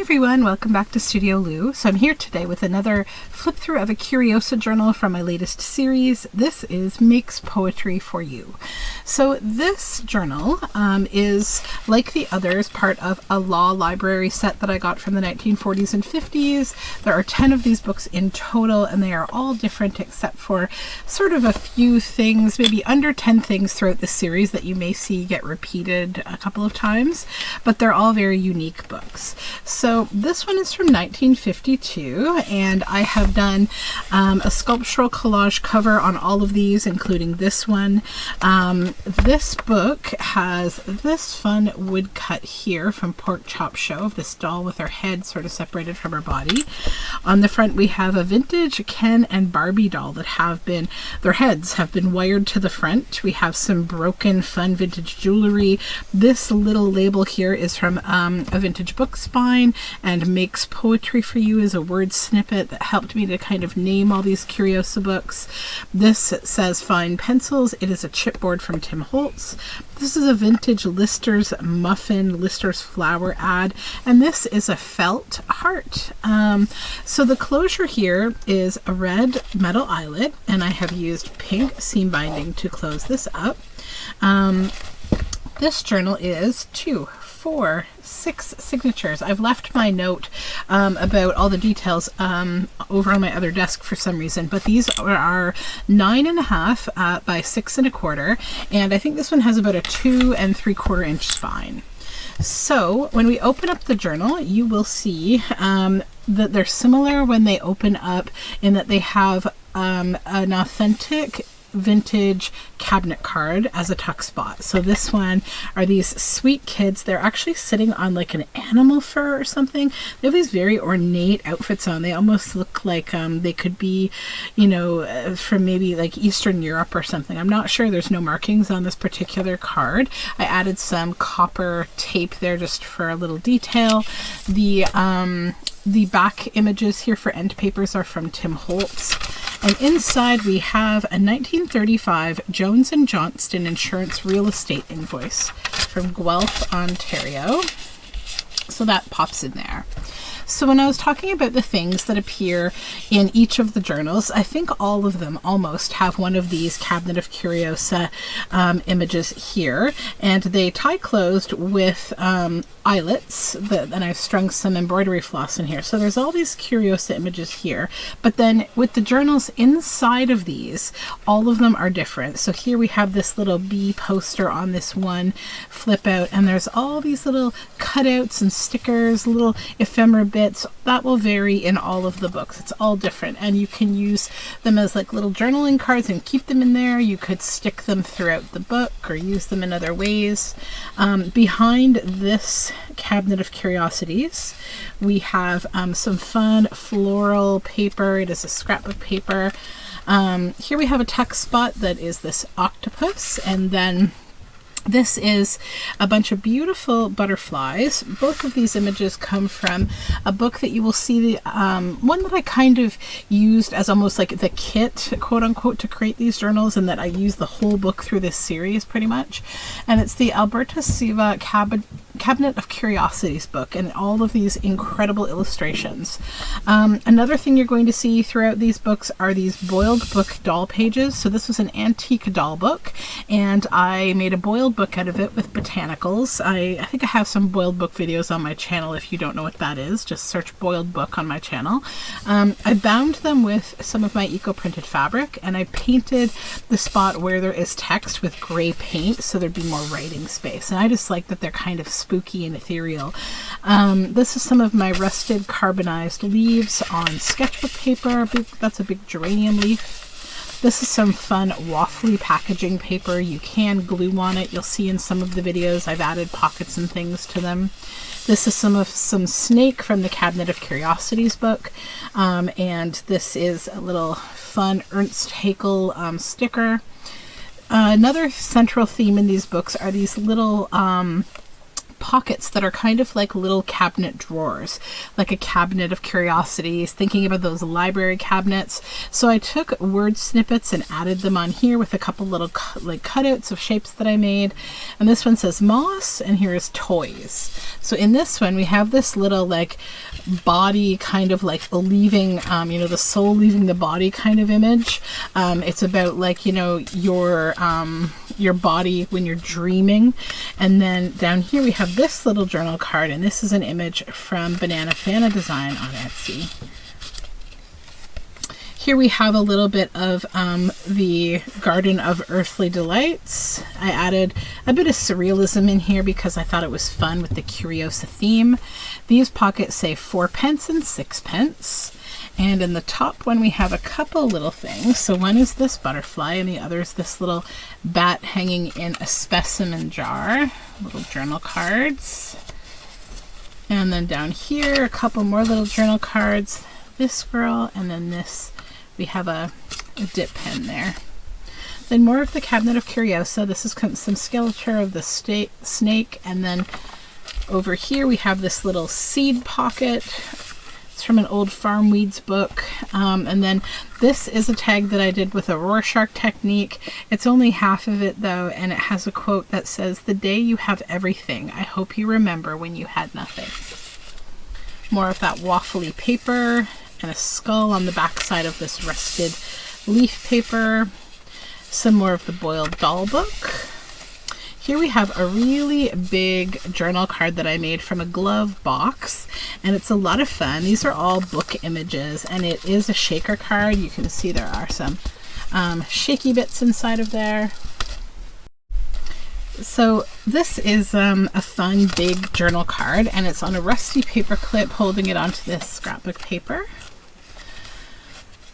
everyone, welcome back to Studioloo. So I'm here today with another flip through of a Curiosa journal from my latest series. This is Makes Poetry for You. So this journal is, like the others, part of a law library set that I got from the 1940s and 50s. There are 10 of these books in total, and they are all different except for sort of a few things, maybe under 10 things throughout the series that you may see get repeated a couple of times, but they're all very unique books. So this one is from 1952, and I have done a sculptural collage cover on all of these, including this one. This book has this fun woodcut here from Pork Chop Show of this doll with her head sort of separated from her body. On the front we have a vintage Ken and Barbie doll that their heads have been wired to the front. We have some broken fun vintage jewelry. This little label here is from a vintage book spine, and Makes Poetry for You is a word snippet that helped me to kind of name all these Curiosa books. This says Fine Pencils. It is a chipboard from Tim Holtz. This is a vintage Lister's muffin, Lister's flower ad, and this is a felt heart. So the closure here is a red metal eyelet, and I have used pink seam binding to close this up. This journal is 2, 4, 6 signatures. I've left my note about all the details over on my other desk for some reason, but these are 9.5 by 6 1/4, and I think this one has about a 2 3/4 inch spine. So when we open up the journal, you will see that they're similar when they open up in that they have an authentic vintage cabinet card as a tuck spot. So this one are these sweet kids. They're actually sitting on like an animal fur or something. They have these very ornate outfits on. They almost look like they could be, from maybe like Eastern Europe or something. I'm not sure. There's no markings on this particular card. I added some copper tape there just for a little detail. The back images here for end papers are from Tim Holtz. And inside we have a 1935 Jones & Johnston Insurance Real Estate invoice from Guelph, Ontario. So that pops in there. So when I was talking about the things that appear in each of the journals, I think all of them almost have one of these Cabinet of Curiosa images here, and they tie closed with eyelets, and I've strung some embroidery floss in here. So there's all these Curiosa images here, but then with the journals inside of these, all of them are different. So here we have this little bee poster on this one flip out, and there's all these little cutouts and stickers, little ephemera bits. That will vary in all of the books. It's all different, and you can use them as like little journaling cards and keep them in there. You could stick them throughout the book or use them in other ways. Behind this Cabinet of Curiosities, we have some fun floral paper. It is a scrapbook paper. Here we have a tuck spot that is this octopus, and then this is a bunch of beautiful butterflies. Both of these images come from a book that you will see, one that I kind of used as almost like the kit, quote unquote, to create these journals, and that I use the whole book through this series pretty much. And it's the Alberta Siva Cabinet of Curiosities book, and all of these incredible illustrations. Another thing you're going to see throughout these books are these boiled book doll pages. So this was an antique doll book, and I made a boiled book out of it with botanicals. I think I have some boiled book videos on my channel. If you don't know what that is, just search boiled book on my channel. I bound them with some of my eco-printed fabric, and I painted the spot where there is text with gray paint so there'd be more writing space, and I just like that they're kind of spooky and ethereal. This is some of my rusted carbonized leaves on sketchbook paper. That's a big geranium leaf. This is some fun waffly packaging paper. You can glue on it. You'll see in some of the videos I've added pockets and things to them. This is some snake from the Cabinet of Curiosities book, and this is a little fun Ernst Haeckel sticker. Another central theme in these books are these little pockets that are kind of like little cabinet drawers, like a cabinet of curiosities, thinking about those library cabinets. So I took word snippets and added them on here with a couple little like cutouts of shapes that I made. And this one says moss, and here is toys. So in this one we have this little like body kind of like leaving, you know, the soul leaving the body kind of image. It's about like, you know, your body when you're dreaming. And then down here we have this little journal card, and this is an image from Banana Fana Design on Etsy. Here we have a little bit of the Garden of Earthly Delights. I added a bit of surrealism in here because I thought it was fun with the Curiosa theme. These pockets say 4p and 6p. And in the top one we have a couple little things. So one is this butterfly, and the other is this little bat hanging in a specimen jar. Little journal cards. And then down here a couple more little journal cards. This girl, and then this. We have a dip pen there. Then more of the Cabinet of Curiosa. This is some skeleton of the snake. And then over here we have this little seed pocket. It's from an old farm weeds book. And then this is a tag that I did with a Rorschach technique. It's only half of it though, and it has a quote that says, "The day you have everything, I hope you remember when you had nothing." More of that waffly paper, and a skull on the back side of this rusted leaf paper. Some more of the Boiled Doll book. Here we have a really big journal card that I made from a glove box, and it's a lot of fun. These are all book images, and it is a shaker card. You can see there are some shaky bits inside of there. So this is a fun big journal card, and it's on a rusty paper clip holding it onto this scrapbook paper.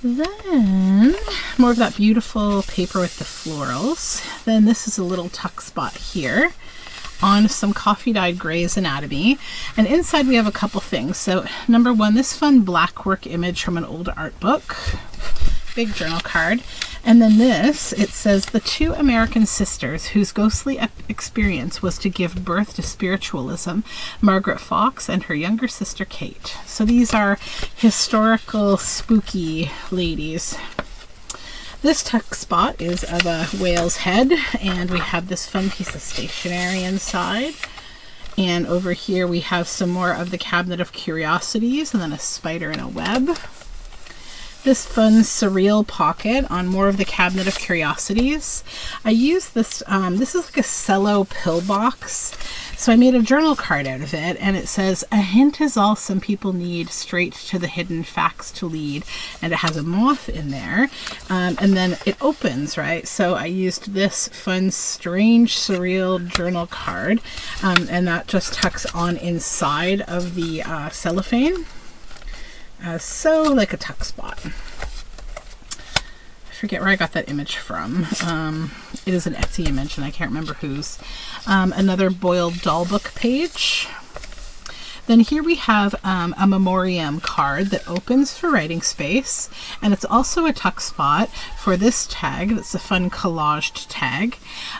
Then more of that beautiful paper with the florals. Then this is a little tuck spot here on some coffee dyed Grey's Anatomy, and inside we have a couple things. So number one, this fun black work image from an old art book, big journal card. And then this, it says, "The two American sisters whose ghostly experience was to give birth to spiritualism, Margaret Fox and her younger sister Kate." So these are historical spooky ladies. This tuck spot is of a whale's head, and we have this fun piece of stationery inside. And over here we have some more of the Cabinet of Curiosities, and then a spider in a web. This fun surreal pocket on more of the Cabinet of Curiosities. I use this, this is like a cello pill box. So I made a journal card out of it, and it says, "A hint is all some people need, straight to the hidden facts to lead." And it has a moth in there, and then it opens, right? So I used this fun, strange, surreal journal card, and that just tucks on inside of the cellophane. So like a tuck spot. I forget where I got that image from. It is an Etsy image, and I can't remember whose. Another Boiled Doll book page. Then here we have a memoriam card that opens for writing space, and it's also a tuck spot for this tag. That's a fun collaged tag.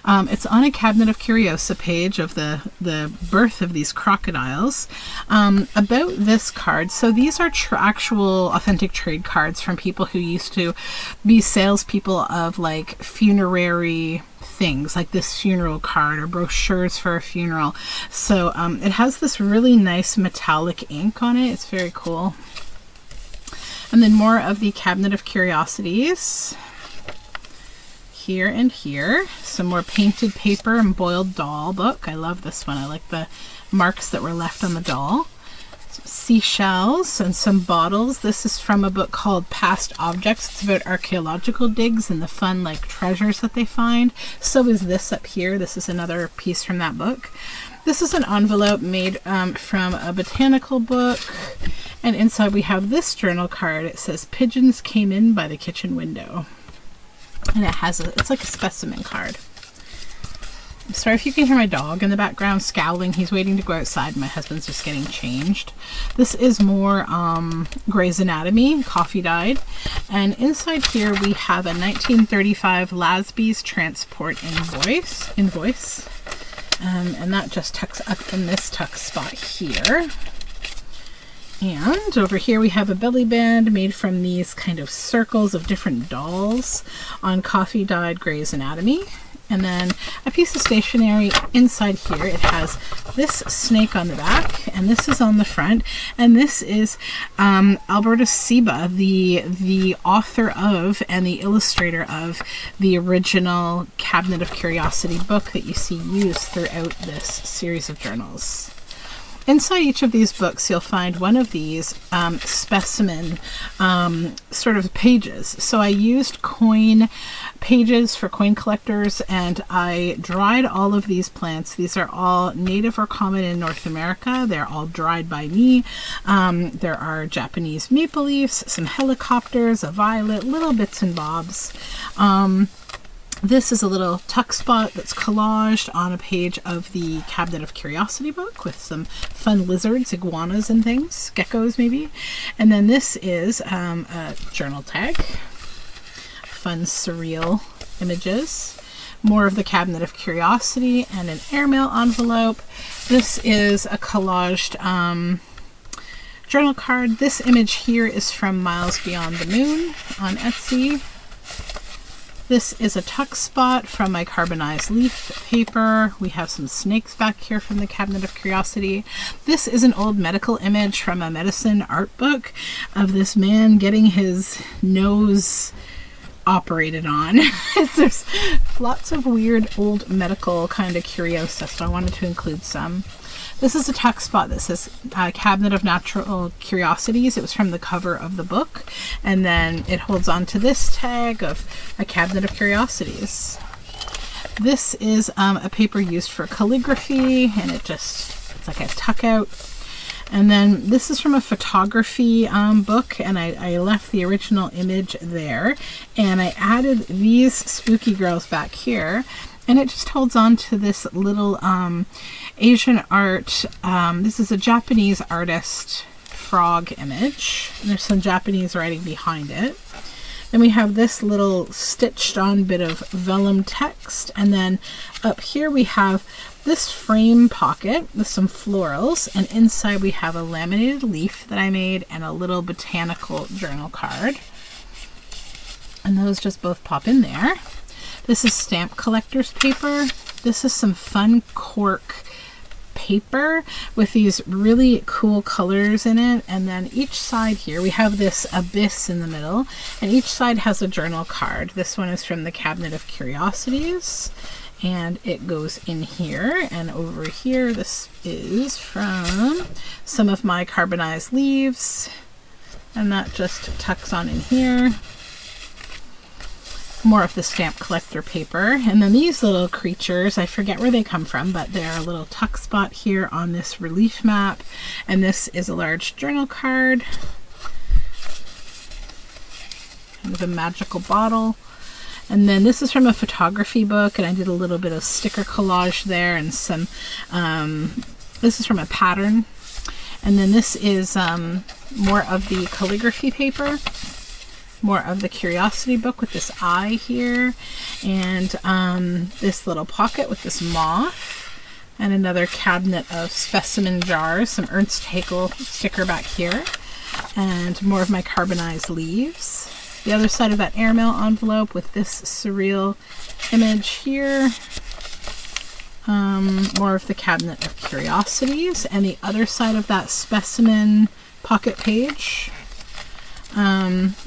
It's on a Cabinet of Curiosa page of the birth of these crocodiles. About this card, so these are actual authentic trade cards from people who used to be salespeople of like funerary things, like this funeral card or brochures for a funeral. So it has this really nice metallic ink on it. It's very cool. And then more of the Cabinet of Curiosities. Here and here. Some more painted paper and Boiled Doll book. I love this one. I like the marks that were left on the doll. Some seashells and some bottles. This is from a book called Past Objects. It's about archaeological digs and the fun like treasures that they find. So is this up here. This is another piece from that book. This is an envelope made from a botanical book, and inside we have this journal card. It says, "Pigeons came in by the kitchen window," and it has it's like a specimen card. I'm sorry if you can hear my dog in the background scowling. He's waiting to go outside. My husband's just getting changed. This is more Grey's Anatomy, coffee dyed. And inside here we have a 1935 Lasby's Transport invoice. And that just tucks up in this tuck spot here. And over here we have a belly band made from these kind of circles of different dolls on coffee dyed Grey's Anatomy. And then a piece of stationery inside here. It has this snake on the back, and this is on the front. And this is Alberta Seba, the author of and the illustrator of the original Cabinet of Curiosity book that you see used throughout this series of journals. Inside each of these books, you'll find one of these specimen sort of pages. So I used coin pages for coin collectors, and I dried all of these plants. These are all native or common in North America. They're all dried by me. There are Japanese maple leaves, some helicopters, a violet, little bits and bobs. This is a little tuck spot that's collaged on a page of the Cabinet of Curiosity book with some fun lizards, iguanas and things, geckos maybe. And then this is a journal tag, fun surreal images. More of the Cabinet of Curiosity and an airmail envelope. This is a collaged journal card. This image here is from Miles Beyond the Moon on Etsy. This is a tuck spot from my carbonized leaf paper. We have some snakes back here from the Cabinet of Curiosity. This is an old medical image from a medicine art book of this man getting his nose operated on. There's lots of weird old medical kind of curiosa, so I wanted to include some. This is a tuck spot that says Cabinet of Natural Curiosities. It was from the cover of the book. And then it holds on to this tag of a Cabinet of Curiosities. This is a paper used for calligraphy, and it's like a tuck out. And then this is from a photography book, and I left the original image there. And I added these spooky girls back here. And it just holds on to this little Asian art. This is a Japanese artist frog image. And there's some Japanese writing behind it. Then we have this little stitched on bit of vellum text. And then up here we have this frame pocket with some florals. And inside we have a laminated leaf that I made and a little botanical journal card. And those just both pop in there. This is stamp collector's paper. This is some fun cork paper with these really cool colors in it. And then each side here, we have this abyss in the middle, and each side has a journal card. This one is from the Cabinet of Curiosities, and it goes in here. And over here, this is from some of my carbonized leaves, and that just tucks on in here. More of the stamp collector paper. And then these little creatures, I forget where they come from, but they're a little tuck spot here on this relief map. And this is a large journal card. Kind of a magical bottle. And then this is from a photography book, and I did a little bit of sticker collage there, and some, this is from a pattern. And then this is more of the calligraphy paper. More of the Curiosity book with this eye here, and this little pocket with this moth, and another cabinet of specimen jars, some Ernst Haeckel sticker back here, and more of my carbonized leaves. The other side of that airmail envelope with this surreal image here. More of the Cabinet of Curiosities, and the other side of that specimen pocket page.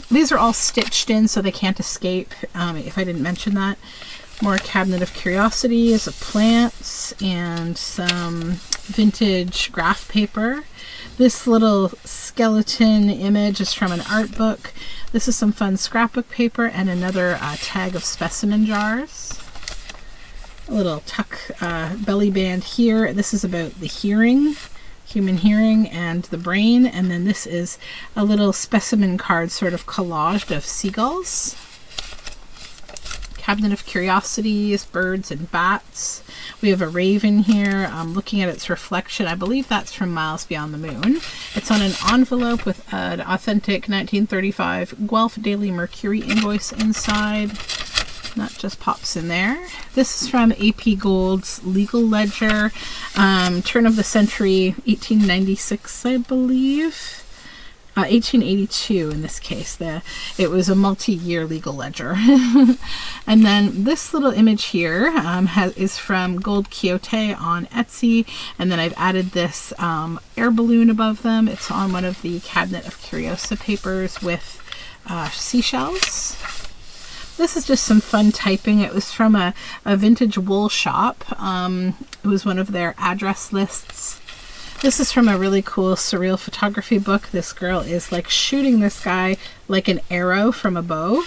These are all stitched in so they can't escape, if I didn't mention that. More Cabinet of Curiosities, plants, and some vintage graph paper. This little skeleton image is from an art book. This is some fun scrapbook paper, and another tag of specimen jars. A little tuck belly band here. This is about the hearing. Human hearing and the brain. And then this is a little specimen card sort of collaged of seagulls. Cabinet of Curiosities, birds and bats. We have a raven here looking at its reflection. I believe that's from Miles Beyond the Moon. It's on an envelope with an authentic 1935 Guelph Daily Mercury invoice inside. That just pops in there. This is from AP Gold's Legal Ledger, turn of the century, 1896, I believe. 1882 in this case. It was a multi-year legal ledger. And then this little image here is from Gold Quixote on Etsy, and then I've added this air balloon above them. It's on one of the Cabinet of Curiosa papers with seashells. This is just some fun typing. It was from a vintage wool shop. It was one of their address lists. This is from a really cool surreal photography book. This girl is like shooting this guy like an arrow from a bow.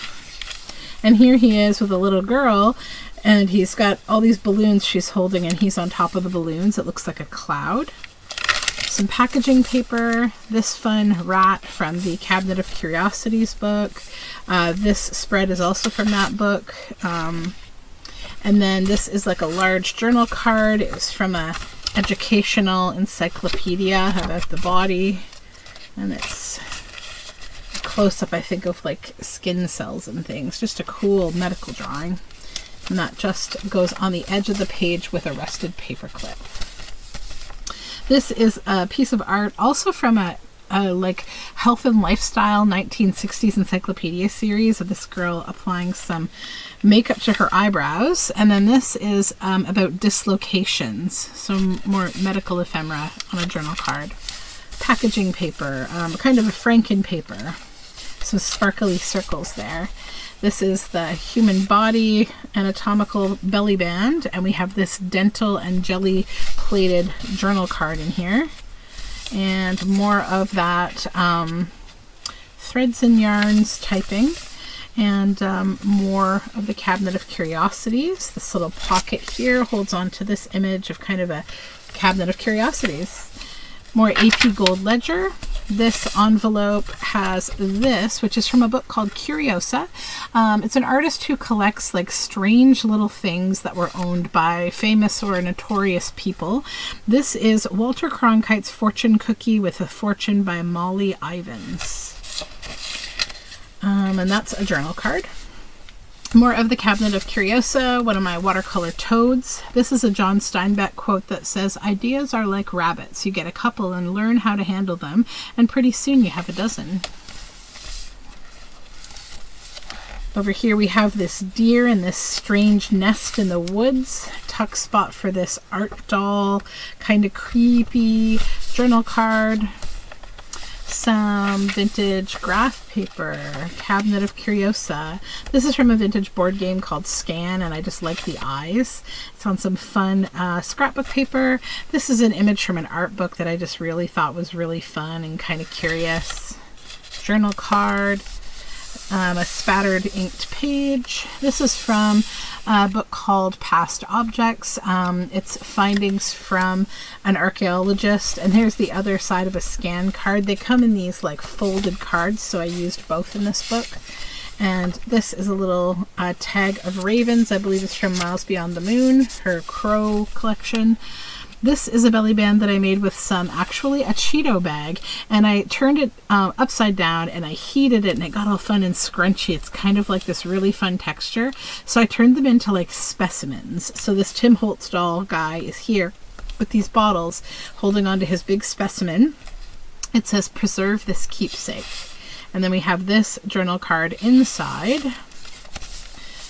And here he is with a little girl, and he's got all these balloons she's holding, and he's on top of the balloons. It looks like a cloud. Some packaging paper, this fun rat from the Cabinet of Curiosities book. This spread is also from that book. And then this is like a large journal card. It was from a educational encyclopedia about the body. And it's a close-up, I think, of like skin cells and things. Just a cool medical drawing. And that just goes on the edge of the page with a rusted paper clip. This is a piece of art also from a like health and lifestyle 1960s encyclopedia series of this girl applying some makeup to her eyebrows. And then this is about dislocations, some more medical ephemera on a journal card. Packaging paper, kind of a Franken paper, some sparkly circles there. This is the human body anatomical belly band, and we have this dental and jelly plated journal card in here. And more of that threads and yarns typing, and more of the Cabinet of Curiosities. This little pocket here holds on to this image of kind of a Cabinet of Curiosities. More AP Gold Ledger. This envelope has this, which is from a book called Curiosa. It's an artist who collects like strange little things that were owned by famous or notorious people. This is Walter Cronkite's fortune cookie with a fortune by Molly Ivins. And that's a journal card. More of the Cabinet of Curiosa, one of my watercolor toads. This is a John Steinbeck quote that says, "Ideas are like rabbits. You get a couple and learn how to handle them, and pretty soon you have a dozen." Over here we have this deer in this strange nest in the woods. Tuck spot for this art doll, kind of creepy journal card. Some vintage graph paper, Cabinet of Curiosa. This is from a vintage board game called Scan, and I just like the eyes. It's on some fun scrapbook paper. This is an image from an art book that I just really thought was really fun and kind of curious. Journal card, a spattered inked page. This is from a book called Past Objects. It's findings from an archaeologist, and here's the other side of a scan card. They come in these like folded cards, so I used both in this book. And this is a little tag of ravens. I believe it's from Miles Beyond the Moon, her crow collection. This is a belly band that I made with actually a Cheeto bag, and I turned it upside down and I heated it, and it got all fun and scrunchy. It's kind of like this really fun texture. So I turned them into like specimens. So this Tim Holtz doll guy is here with these bottles holding onto his big specimen. It says, "Preserve this keepsake." And then we have this journal card inside.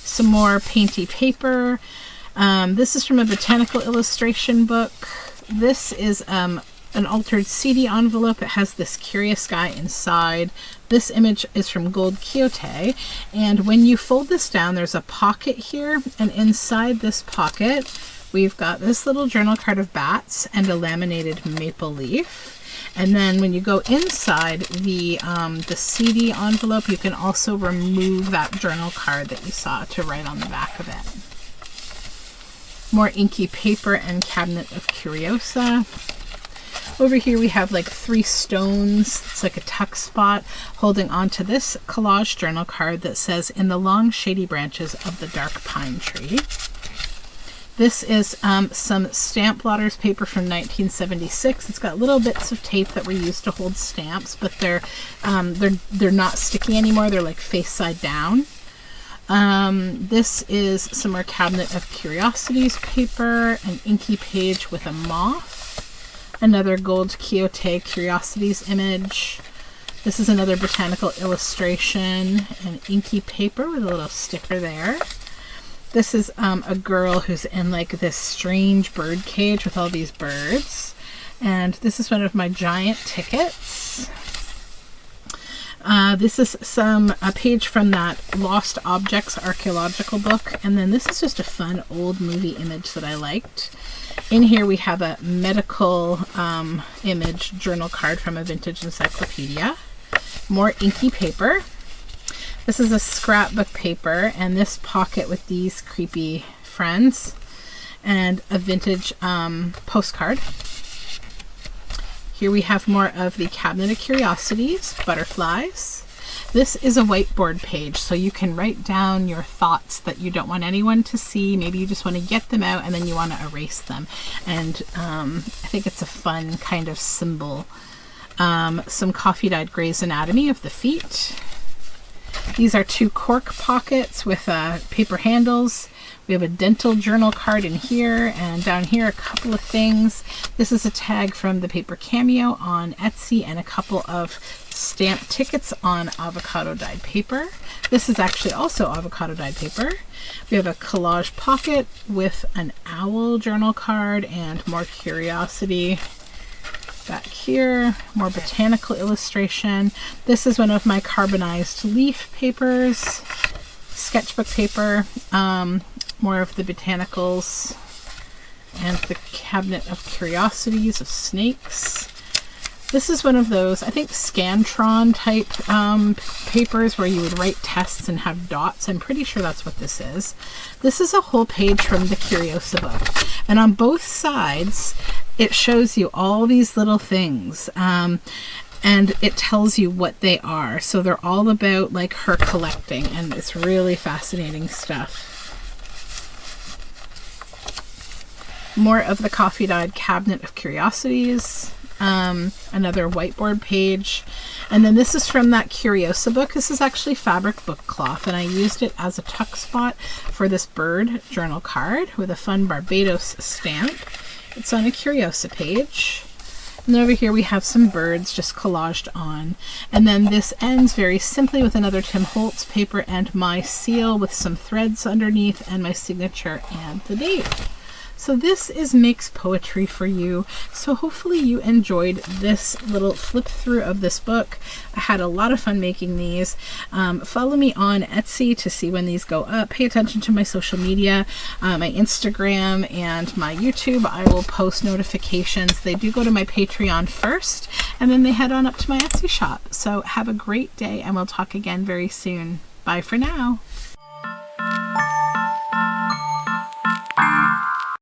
Some more painty paper. This is from a botanical illustration book. This is an altered CD envelope. It has this curious guy inside. This image is from Gold Quixote. And when you fold this down, there's a pocket here. And inside this pocket, we've got this little journal card of bats and a laminated maple leaf. And then when you go inside the CD envelope, you can also remove that journal card that you saw to write on the back of it. More inky paper and Cabinet of Curiosa. Over here we have like 3 stones. It's like a tuck spot holding onto this collage journal card that says, "In the long shady branches of the dark pine tree." This is some stamp blotters paper from 1976. It's got little bits of tape that were used to hold stamps, but they're not sticky anymore. They're like face side down. This is some more Cabinet of Curiosities paper, an inky page with a moth, another gold Quixote Curiosities image. This is another botanical illustration, an inky paper with a little sticker there. This is a girl who's in like this strange bird cage with all these birds. And this is one of my giant tickets. This is a page from that Lost Objects archaeological book. And then this is just a fun old movie image that I liked. In here we have a medical image journal card from a vintage encyclopedia. More inky paper. This is a scrapbook paper, and this pocket with these creepy friends, and a vintage postcard. Here we have more of the Cabinet of Curiosities, butterflies. This is a whiteboard page, so you can write down your thoughts that you don't want anyone to see. Maybe you just want to get them out and then you want to erase them. And I think it's a fun kind of symbol. Some coffee-dyed Grey's Anatomy of the feet. These are 2 cork pockets with paper handles. We have a dental journal card in here, and down here a couple of things. This is a tag from the Paper Cameo on Etsy and a couple of stamp tickets on avocado dyed paper. This is actually also avocado dyed paper. We have a collage pocket with an owl journal card and more curiosity. Back here, more botanical illustration. This is one of my carbonized leaf papers, sketchbook paper, more of the botanicals, and the Cabinet of Curiosities of snakes. This is one of those, I think, Scantron type papers where you would write tests and have dots. I'm pretty sure that's what this is. This is a whole page from the Curiosa book. And on both sides, it shows you all these little things. And it tells you what they are. So they're all about like her collecting, and it's really fascinating stuff. More of the coffee-dyed Cabinet of Curiosities. Another whiteboard page. And then this is from that Curiosa book. This is actually fabric book cloth, and I used it as a tuck spot for this bird journal card with a fun Barbados stamp. It's on a Curiosa page. And over here we have some birds just collaged on. And then this ends very simply with another Tim Holtz paper and my seal with some threads underneath and my signature and the date. So this is Makes Poetry for you. So hopefully you enjoyed this little flip through of this book. I had a lot of fun making these. Follow me on Etsy to see when these go up. Pay attention to my social media, my Instagram and my YouTube. I will post notifications. They do go to my Patreon first, and then they head on up to my Etsy shop. So have a great day, and we'll talk again very soon. Bye for now.